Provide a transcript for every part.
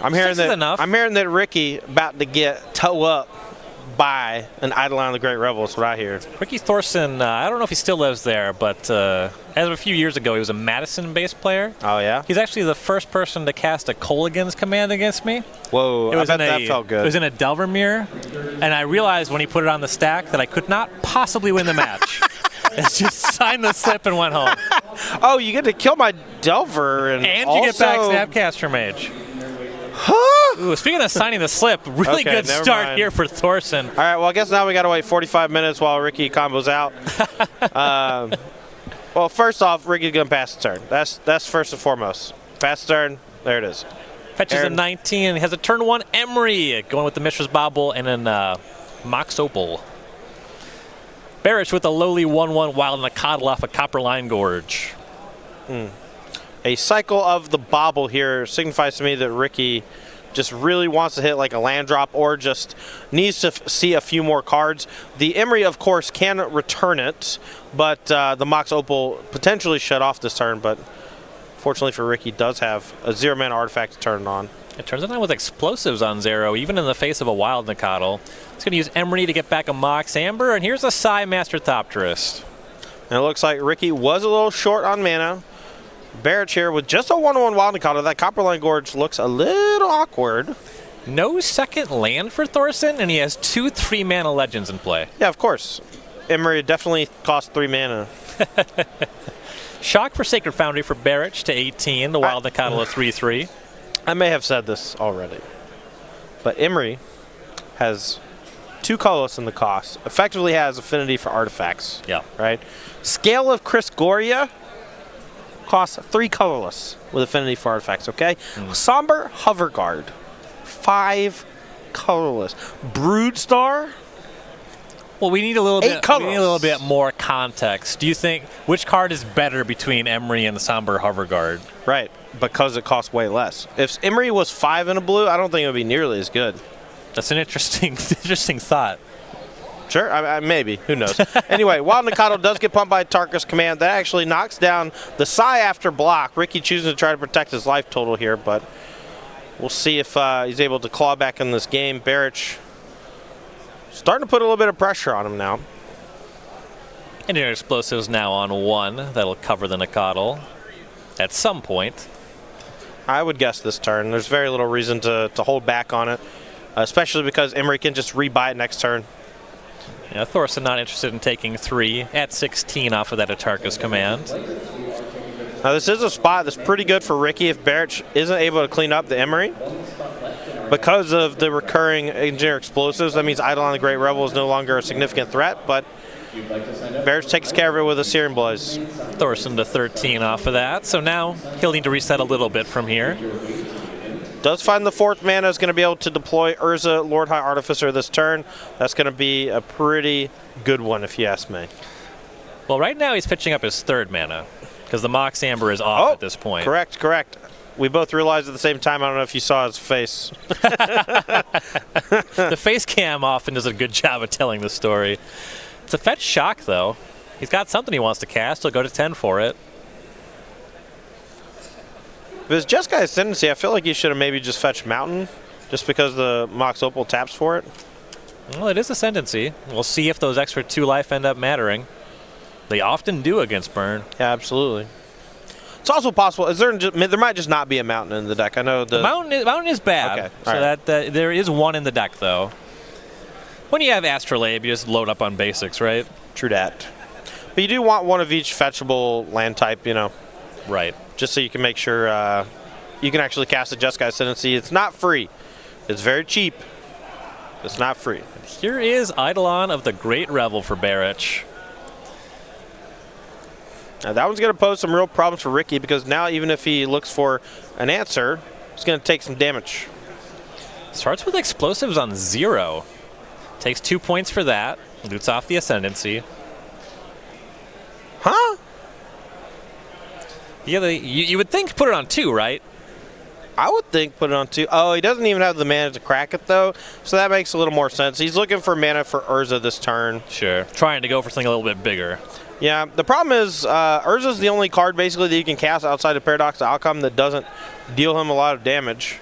I'm hearing 6 is that. enough. I'm hearing that Ricky about to get toe up by an Eidolon of the Great Revel. That's what I hear. Ricky Thorson, I don't know if he still lives there, but as of a few years ago, he was a Madison-based player. Oh, yeah? He's actually the first person to cast a Colligan's command against me. Whoa, I bet that felt good. It was in a Delvermere, and I realized when he put it on the stack that I could not possibly win the match. It's just signed the slip and went home. Oh, you get to kill my Delver. And you get back Snapcaster Mage. Ooh, speaking of signing the slip, really good start here for Thorson. All right, well, I guess now we got to wait 45 minutes while Ricky combos out. Well, first off, Ricky's going to pass the turn. That's first and foremost. Pass the turn. There it is. Fetches a 19 and has a turn 1 Emery going with the Mishra's Bobble and then Mox Opal. Barich with a lowly 1/1 Wild and a Coddle off a Copperline Gorge. A cycle of the Bobble here signifies to me that Ricky just really wants to hit like a land drop or just needs to see a few more cards. The Emery, of course, can return it, but the Mox Opal potentially shut off this turn, but fortunately for Ricky, does have a 0-mana artifact to turn it on. It turns it on with explosives on 0, even in the face of a Wild Nacatl. He's going to use Emery to get back a Mox Amber, and here's a Psy Master Thopterist. And it looks like Ricky was a little short on mana. Barich here with just a 1/1 Wild Nacatl. That Copperline Gorge looks a little awkward. No second land for Thorson, and he has 2 3-mana legends in play. Yeah, of course. Emery definitely cost 3 mana. Shock for Sacred Foundry for Barich to 18, the Wild Nacatl of 3/3. I may have said this already, but Emery has 2 colorless in the cost. Effectively has affinity for artifacts. Yeah. Right? Scale of Crisgoria costs 3 colorless with affinity for artifacts, okay? Somber Hoverguard, 5 colorless. Broodstar. Well, we need a little bit. colors. We need a little bit more context. Do you think which card is better between Emery and the Somber Hoverguard? Right, because it costs way less. If Emery was 5 in a blue, I don't think it would be nearly as good. That's an interesting thought. Sure, maybe. Who knows? Anyway, Wild Nacatl does get pumped by Tarkus command. That actually knocks down the Psy after block. Ricky choosing to try to protect his life total here, but we'll see if he's able to claw back in this game. Barich starting to put a little bit of pressure on him now. And your explosives now on 1. That'll cover the Nacatl at some point. I would guess this turn. There's very little reason to hold back on it, especially because Emery can just rebuy it next turn. Yeah, Thorson not interested in taking 3 at 16 off of that Atarka's command. Now this is a spot that's pretty good for Ricky if Barich isn't able to clean up the Emery. Because of the recurring engineer explosives, that means Eidolon the Great Revel is no longer a significant threat, but Barich takes care of it with a Searing Blaze. Thorson to 13 off of that, so now he'll need to reset a little bit from here. Does find the 4th mana, is going to be able to deploy Urza, Lord High Artificer this turn. That's going to be a pretty good one if you ask me. Well, right now he's pitching up his 3rd mana, because the Mox Amber is off at this point. Correct. We both realized at the same time. I don't know if you saw his face. The face cam often does a good job of telling the story. It's a fetch Shock, though. He's got something he wants to cast. He'll go to 10 for it. If it's just Guy's Ascendancy, I feel like you should have maybe just fetched Mountain, just because the Mox Opal taps for it. Well, it is Ascendancy. We'll see if those extra 2 life end up mattering. They often do against Burn. Yeah, absolutely. It's also possible. There might just not be a Mountain in the deck. I know the mountain is bad. Okay, so right. that there is one in the deck though. When you have Astrolabe, you just load up on basics, right? True that. But you do want one of each fetchable land type, you know. Right. Just so you can make sure you can actually cast a Just Guy's Ascendancy. It's not free. It's very cheap. It's not free. Here is Eidolon of the Great Revel for Barich. Now that one's going to pose some real problems for Ricky because now even if he looks for an answer, he's going to take some damage. Starts with explosives on 0. Takes 2 points for that. Loots off the Ascendancy. Huh? Yeah, you would think put it on 2, right? I would think put it on 2. Oh, he doesn't even have the mana to crack it, though, so that makes a little more sense. He's looking for mana for Urza this turn. Sure. Trying to go for something a little bit bigger. Yeah, the problem is Urza's the only card basically that you can cast outside of Paradox Outcome that doesn't deal him a lot of damage.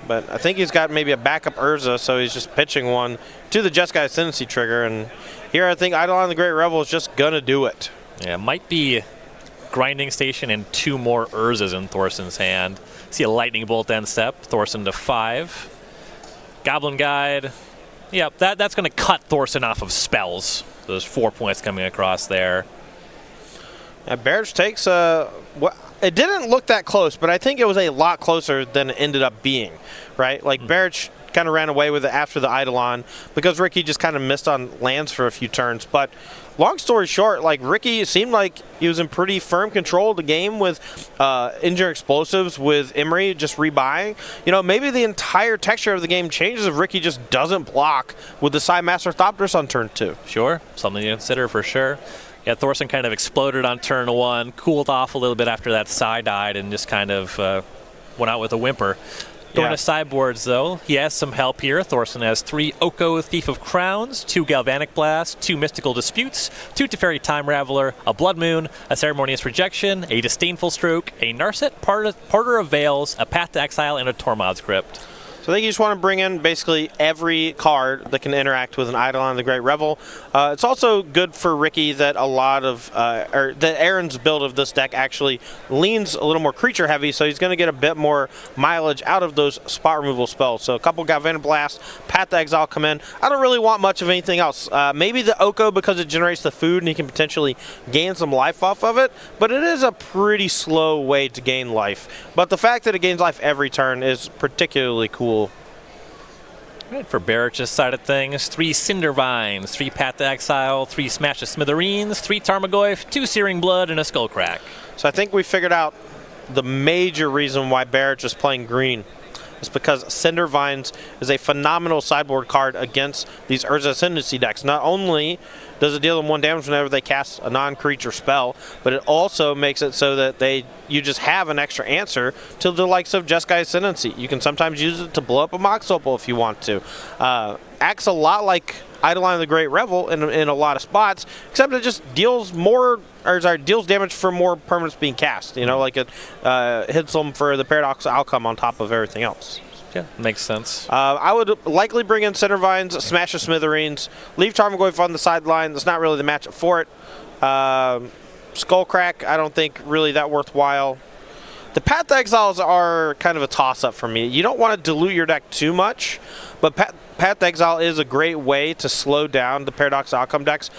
But I think he's got maybe a backup Urza, so he's just pitching one to the Jeskai Ascendancy trigger. And here I think Eidolon the Great Revel is just going to do it. Yeah, might be Grinding Station and 2 more Urzas in Thorson's hand. See a Lightning Bolt end step. Thorson to 5. Goblin Guide. Yep, that's going to cut Thorson off of spells. So there's 4 points coming across there. Barich takes it didn't look that close, but I think it was a lot closer than it ended up being, right? Like Barich kind of ran away with it after the Eidolon because Ricky just kind of missed on lands for a few turns. But long story short, like Ricky seemed like he was in pretty firm control of the game with Engineer Explosives, with Emery just rebuying. You know, maybe the entire texture of the game changes if Ricky just doesn't block with the Side Master Thopters on turn 2. Sure, something to consider for sure. Yeah, Thorson kind of exploded on turn 1, cooled off a little bit after that side-eyed, and just kind of went out with a whimper. Going to sideboards, though, he has some help here. Thorson has 3 Oko Thief of Crowns, 2 Galvanic Blast, 2 Mystical Disputes, 2 Teferi Time Raveler, a Blood Moon, a Ceremonious Rejection, a Disdainful Stroke, a Narset, Parter of Veils, a Path to Exile, and a Tormod's Crypt. So I think you just want to bring in basically every card that can interact with an Eidolon the Great Revel. It's also good for Ricky that a lot of, or that Aaron's build of this deck actually leans a little more creature heavy, so he's going to get a bit more mileage out of those spot removal spells. So a couple Galvanic Blast, Path to Exile come in. I don't really want much of anything else. Maybe the Oko because it generates the food and he can potentially gain some life off of it, but it is a pretty slow way to gain life. But the fact that it gains life every turn is particularly cool. Right, for Barich's side of things, 3 Cinder Vines, 3 Path to Exile, 3 Smash to Smithereens, 3 Tarmogoyf, 2 Searing Blood, and a Skullcrack. So I think we figured out the major reason why Barich is playing green. It's because Cinder Vines is a phenomenal sideboard card against these Urza Ascendancy decks. Not only does it deal them 1 damage whenever they cast a non-creature spell, but it also makes it so that you just have an extra answer to the likes of Jeskai Ascendancy. You can sometimes use it to blow up a Mox Opal if you want to. Acts a lot like Eidolon the Great Revel in a lot of spots, except it just deals deals damage for more permanents being cast. You know, like it hits them for the Paradox outcome on top of everything else. Yeah, makes sense. I would likely bring in Cinder Vines, Smash the Smithereens, leave Tarmogoyf on the sideline. That's not really the matchup for it. Skullcrack, I don't think really that worthwhile. The Path to Exiles are kind of a toss-up for me. You don't want to dilute your deck too much, but Path to Exile is a great way to slow down the Paradox Outcome decks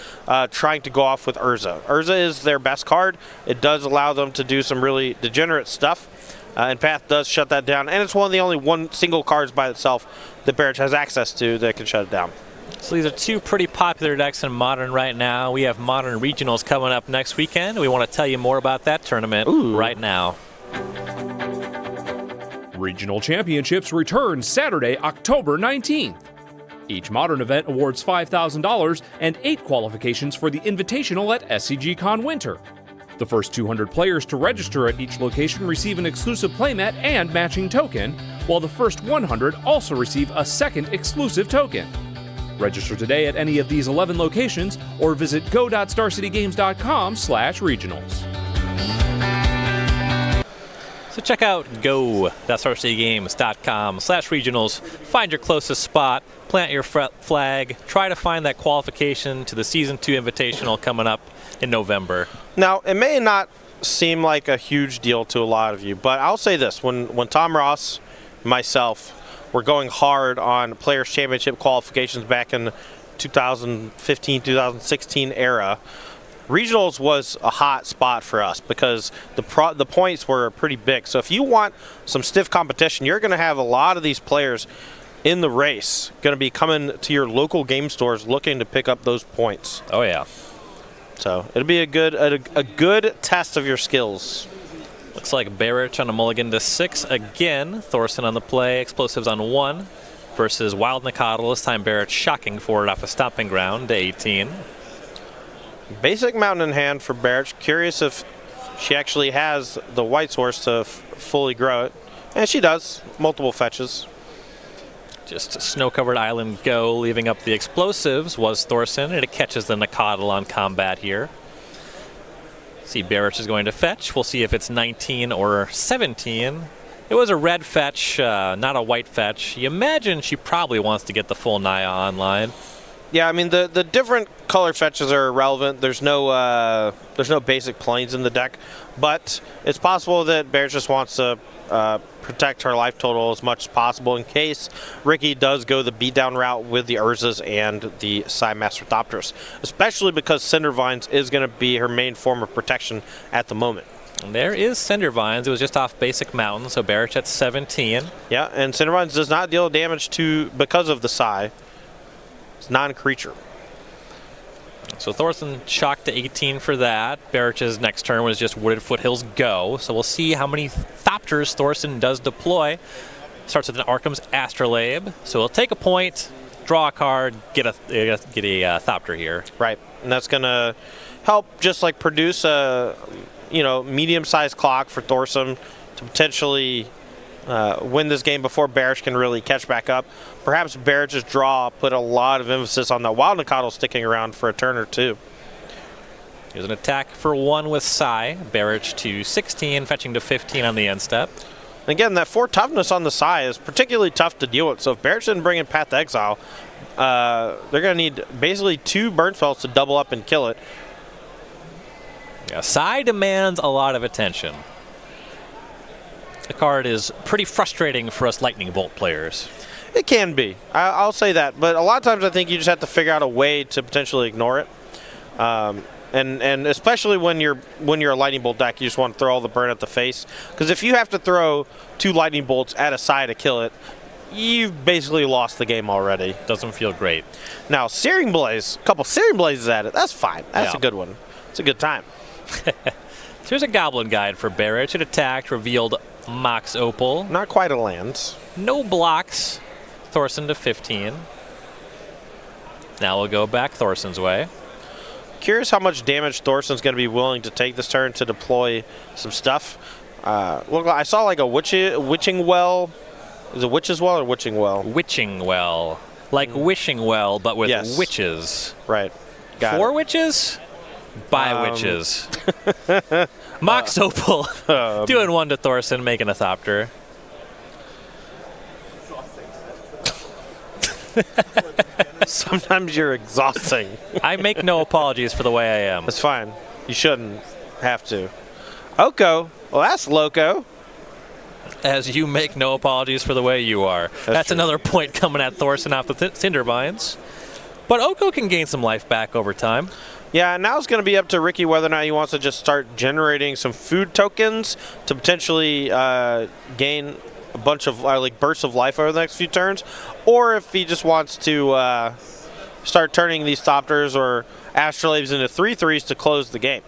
trying to go off with Urza. Urza is their best card. It does allow them to do some really degenerate stuff, and Path does shut that down, and it's one of the only single cards by itself that Barich has access to that can shut it down. So these are 2 pretty popular decks in Modern right now. We have Modern Regionals coming up next weekend. We want to tell you more about that tournament right now. Regional Championships return Saturday, October 19th. Each Modern event awards $5,000 and 8 qualifications for the Invitational at SCGCon Winter. The first 200 players to register at each location receive an exclusive playmat and matching token, while the first 100 also receive a second exclusive token. Register today at any of these 11 locations or visit go.starcitygames.com/regionals. So check out go.starcitygames.com/regionals. Find your closest spot, plant your flag, try to find that qualification to the Season 2 Invitational coming up in November. Now, it may not seem like a huge deal to a lot of you, but I'll say this. When Tom Ross, myself, were going hard on Players' Championship qualifications back in 2015, 2016 era, Regionals was a hot spot for us because the points were pretty big. So if you want some stiff competition, you're going to have a lot of these players in the race going to be coming to your local game stores looking to pick up those points. Oh, yeah. So it'll be a good test of your skills. Looks like Barich on a mulligan to 6 again. Thorson on the play, Explosives on 1 versus Wild Nicodle. This time Barich shocking forward off a Stomping Ground to 18. Basic Mountain in hand for Barich. Curious if she actually has the White Source to fully grow it. And she does. Multiple fetches. Just a snow-covered island go, leaving up the Explosives was Thorson, and it catches the Nicodle on combat here. See, Barich is going to fetch. We'll see if it's 19 or 17. It was a red fetch, not a white fetch. You imagine she probably wants to get the full Naya online. Yeah, I mean the different color fetches are irrelevant. There's no basic planes in the deck, but it's possible that Barich just wants to protect her life total as much as possible in case Ricky does go the beatdown route with the Urzas and the Sidemaster Thopters, especially because Cindervines is going to be her main form of protection at the moment. And there is Cindervines. It was just off basic mountain, so Barich at 17. Yeah, and Cindervines does not deal damage because of the Psy. It's non-creature. So Thorson shocked to 18 for that. Barich's next turn was just Wooded Foothills go. So we'll see how many Thopters Thorson does deploy. Starts with an Arkham's Astrolabe. So he'll take a point, draw a card, get a Thopter here. Right, and that's going to help just like produce a medium-sized clock for Thorson to potentially win this game before Barich can really catch back up. Perhaps Barich's draw put a lot of emphasis on the Wild Nicottle sticking around for a turn or two. Here's an attack for 1 with Psy. Barich to 16, fetching to 15 on the end step. Again, that 4 toughness on the Psy is particularly tough to deal with. So if Barich didn't bring in Path to Exile, they're going to need basically 2 burn spells to double up and kill it. Yeah, Psy demands a lot of attention. The card is pretty frustrating for us Lightning Bolt players. It can be. I'll say that. But a lot of times I think you just have to figure out a way to potentially ignore it. And especially when you're a Lightning Bolt deck, you just want to throw all the burn at the face. Because if you have to throw 2 Lightning Bolts at a Psy to kill it, you've basically lost the game already. Doesn't feel great. Now, Searing Blaze, a couple Searing Blazes at it, that's fine. That's a good one. It's a good time. Here's a Goblin Guide for Barich. It attacked, revealed Mox Opal. Not quite a land. No blocks. Thorson to 15. Now we'll go back Thorson's way. Curious how much damage Thorson's going to be willing to take this turn to deploy some stuff. Look, I saw like a Witching Well. Is it Witch's Well or Witching Well? Witching Well. Like Wishing Well, but with witches. Right. Got 4 it. witches? By witches. Mox Opal doing 1 to Thorson, making a Thopter. Sometimes you're exhausting. I make no apologies for the way I am. That's fine. You shouldn't have to. Oko. Well, that's loco. As you make no apologies for the way you are. That's true. another point coming at Thorson off the Cindervines. But Oko can gain some life back over time. Yeah, now it's going to be up to Ricky whether or not he wants to just start generating some food tokens to potentially gain a bunch of like bursts of life over the next few turns, or if he just wants to start turning these Thopters or Astrolabes into 3/3s to close the game.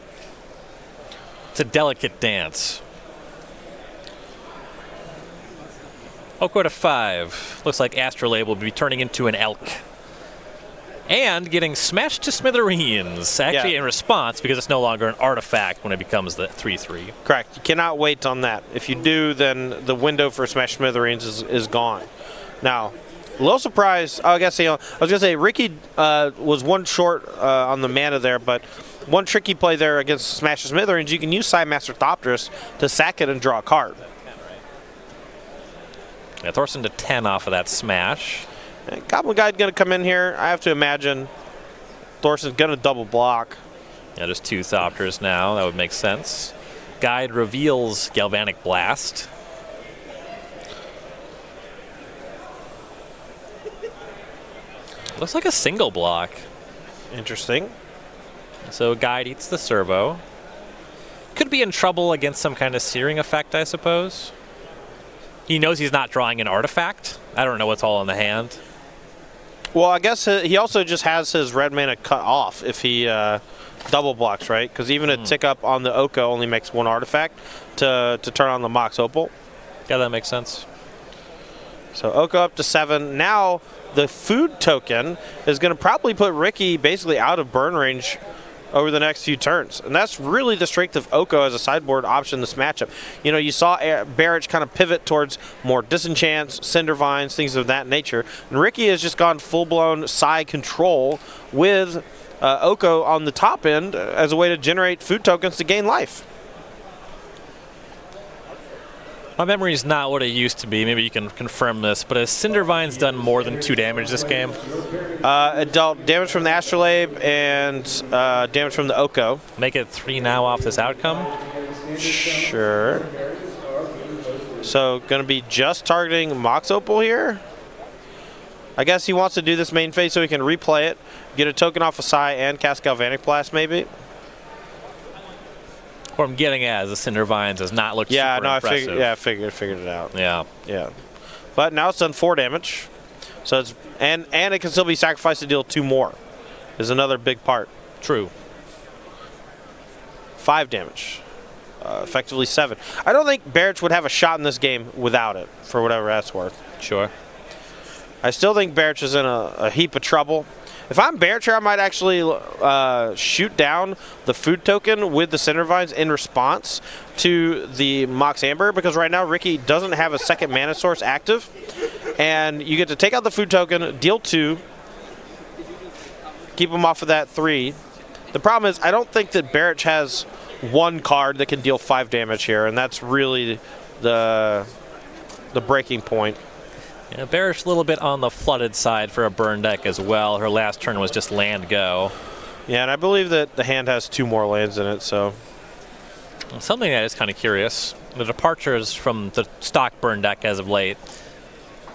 It's a delicate dance. Oko to 5. Looks like Astrolabe will be turning into an elk. And getting smashed to smithereens, actually in response, because it's no longer an artifact when it becomes the 3/3. Correct. You cannot wait on that. If you do, then the window for Smash Smithereens is gone. Now, a little surprised. I was going to say Ricky was 1 short on the mana there, but one tricky play there against Smash Smithereens, you can use Sidemaster Thopters to sack it and draw a card. Yeah, Thorson to 10 off of that smash. Goblin Guide going to come in here. I have to imagine Thorson's going to double block. Yeah, there's 2 Thopters now. That would make sense. Guide reveals Galvanic Blast. Looks like a single block. Interesting. So Guide eats the servo. Could be in trouble against some kind of searing effect, I suppose. He knows he's not drawing an artifact. I don't know what's all in the hand. Well, I guess he also just has his red mana cut off if he double blocks, right? Because even a tick up on the Oko only makes 1 artifact to turn on the Mox Opal. Yeah, that makes sense. So Oko up to 7. Now the food token is going to probably put Ricky basically out of burn range over the next few turns. And that's really the strength of Oko as a sideboard option in this matchup. You know, you saw Barich kind of pivot towards more Disenchants, Cindervines, things of that nature. And Ricky has just gone full-blown Psy control with Oko on the top end as a way to generate food tokens to gain life. My memory's not what it used to be. Maybe you can confirm this, but has Cindervine's done more than 2 damage this game? It dealt damage from the Astrolabe and damage from the Oko. Make it 3 now off this outcome? Sure. So going to be just targeting Mox Opal here. I guess he wants to do this main phase so he can replay it, get a token off of Psy, and cast Galvanic Blast maybe. What I'm getting at is the Cindervines does not look Yeah, super no, impressive. I figured it out. Yeah. Yeah. But now it's done 4 damage. So it's and it can still be sacrificed to deal 2 more. Is another big part. True. 5 damage. Effectively 7. I don't think Barich would have a shot in this game without it, for whatever that's worth. Sure. I still think Barich is in a heap of trouble. If I'm Barich here, I might actually shoot down the food token with the Cindervines in response to the Mox Amber, because right now Ricky doesn't have a second mana source active. And you get to take out the food token, deal 2, keep him off of that 3. The problem is I don't think that Barich has 1 card that can deal 5 damage here, and that's really the breaking point. Yeah, Barich a little bit on the flooded side for a burn deck as well. Her last turn was just land go. Yeah, and I believe that the hand has 2 more lands in it, so. Something that is kind of curious. The departures from the stock burn deck as of late.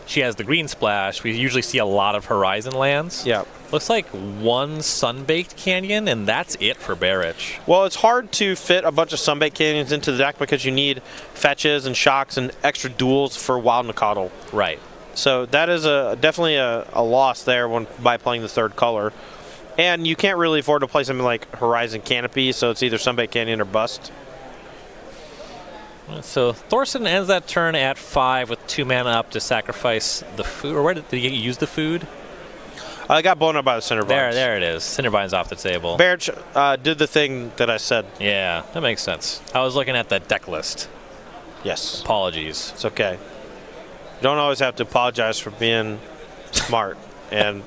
She has the green splash. We usually see a lot of Horizon lands. Yeah. Looks like 1 Sunbaked Canyon, and that's it for Barich. Well, it's hard to fit a bunch of Sunbaked Canyons into the deck because you need fetches and shocks and extra duels for Wild Nacatl. Right. So that is definitely a loss there by playing the 3rd color. And you can't really afford to play something like Horizon Canopy, so it's either Sunbaked Canyon or bust. So Thorson ends that turn at 5 with 2 mana up to sacrifice the food. Or where did he use the food? I got blown up by the Cindervines. There it is. Cindervine's off the table. Barich did the thing that I said. Yeah, that makes sense. I was looking at the deck list. Yes. Apologies. It's okay. You don't always have to apologize for being smart and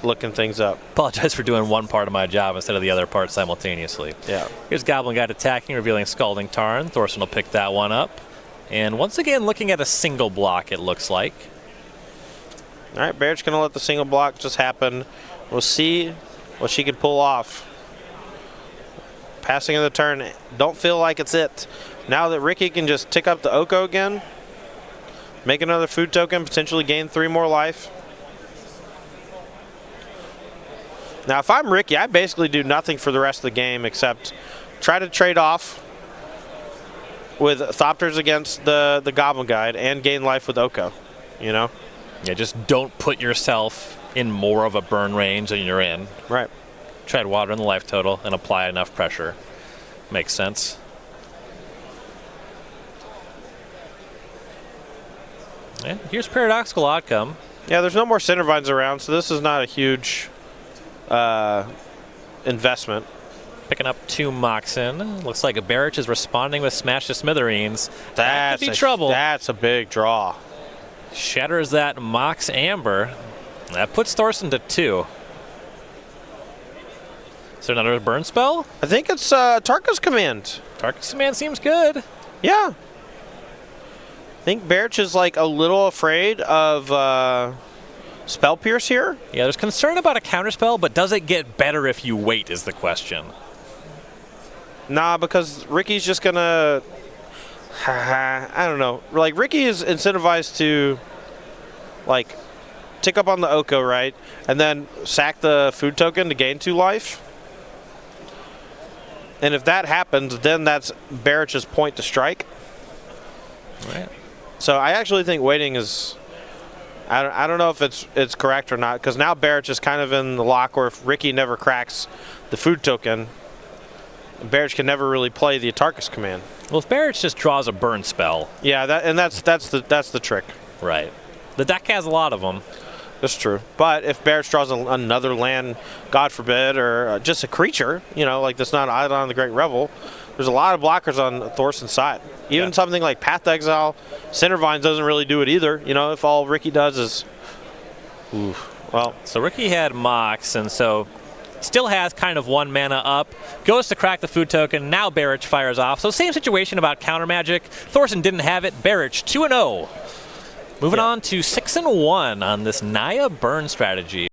looking things up. Apologize for doing one part of my job instead of the other part simultaneously. Yeah. Here's Goblin Guide attacking, revealing Scalding Tarn. Thorson will pick that one up. And once again, looking at a single block, it looks like. All right, Barich's going to let the single block just happen. We'll see what she can pull off. Passing of the turn, don't feel like it's it. Now that Ricky can just tick up the Oko again, make another food token, potentially gain 3 more life. Now, if I'm Ricky, I basically do nothing for the rest of the game except try to trade off with Thopters against the Goblin Guide and gain life with Oko, you know? Yeah, just don't put yourself in more of a burn range than you're in. Right. Try to water in the life total and apply enough pressure. Makes sense. And here's Paradoxical Outcome. Yeah, there's no more Cindervines around, so this is not a huge investment. Picking up 2 Moxen. Looks like Barich is responding with Smash to Smithereens. That could be trouble. That's a big draw. Shatters that Mox Amber. That puts Thorson to 2. Is there another burn spell? I think it's Tarka's Command. Tarka's Command seems good. Yeah. I think Barich is like a little afraid of Spell Pierce here. Yeah, there's concern about a counterspell, but does it get better if you wait is the question. Nah, because Ricky's just gonna... I don't know. Like, Ricky is incentivized to, like, tick up on the Oko, right? And then sack the food token to gain 2 life. And if that happens, then that's Barich's point to strike. Right. So I actually think waiting is... I don't know if it's correct or not, because now Barich is kind of in the lock where if Ricky never cracks the food token, Barich can never really play the Atarkus Command. Well, if Barich just draws a burn spell. Yeah, that's the trick. Right. The deck has a lot of them. That's true. But if Barich draws another land, God forbid, or just a creature, you know, like that's not Eidolon on the Great Revel, there's a lot of blockers on Thorson's side. Even something like Path to Exile, Cindervines doesn't really do it either. You know, if all Ricky does is... Ooh, well... So Ricky had Mox, and so still has kind of 1 mana up, goes to crack the food token, now Barich fires off. So same situation about counter magic. Thorson didn't have it, Barich 2-0. Moving on to 6-1 on this Naya burn strategy.